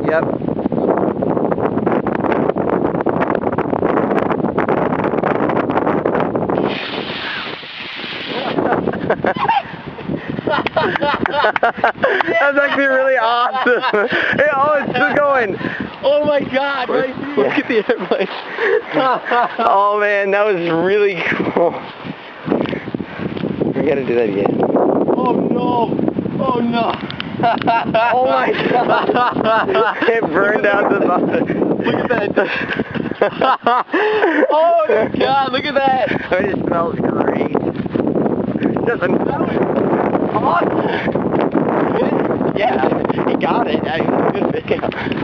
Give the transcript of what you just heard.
Yep. That's actually really awesome. Hey, oh, it's still going. Oh my God! Right here. Look at the airplane. Oh man, that was really cool. We gotta do that again. Oh no! Oh no! Oh my God! It burned out the bottom. Look at that! Oh my God! Look at that! It smells great. Doesn't awesome! Yeah, he got it. I mean, good video.